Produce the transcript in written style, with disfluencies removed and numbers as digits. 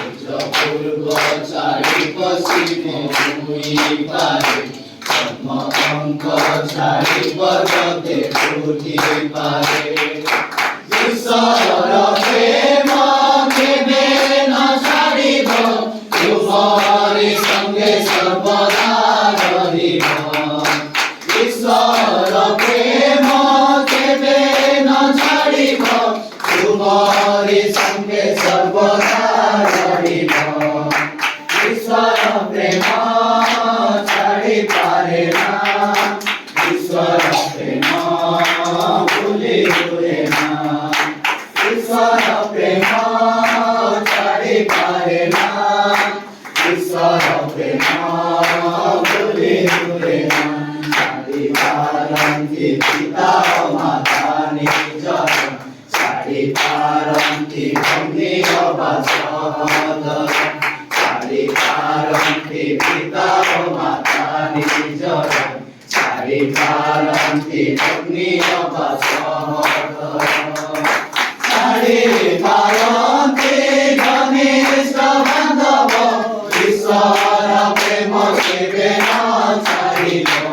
পূর্ব ছাড়ি পশ্চিমে ভূমি পারে ব্রহ্ম অঙ্ক ছাড়ি পর্বতে উঠি পারে ঈশ্বর প্রেম কেবে না ছাড়িব তোমারি সঙ্গে সর্বদা রহিব ঈশ্বর প্রেম কেবে না ছাড়িব তোমারি সঙ্গে সর্বদা রহিব ঈশ্বর প্রেম ছাড়ি পারে না ঈশ্বর প্রেম ভুলি হুয়ে না ঈশ্বর প্রেম ছাড়ি পারে না ঈশ্বর প্রেম ভুলি হুয়ে না ছাড়ি পারন্তি পিতা ও মাতা নিজর ছাড়ি পারন্তি ভগ্নী অবা সহোদর ছাড়ি পারন্তি পিতা ও মাতা নিজর ছাড়ি পারন্তি ভগ্নী অবা সহোদর ছাড়ি পারন্তি ঘনিষ্ঠ বান্ধব ঈশ্বর প্রেম কেবে না ছাড়িব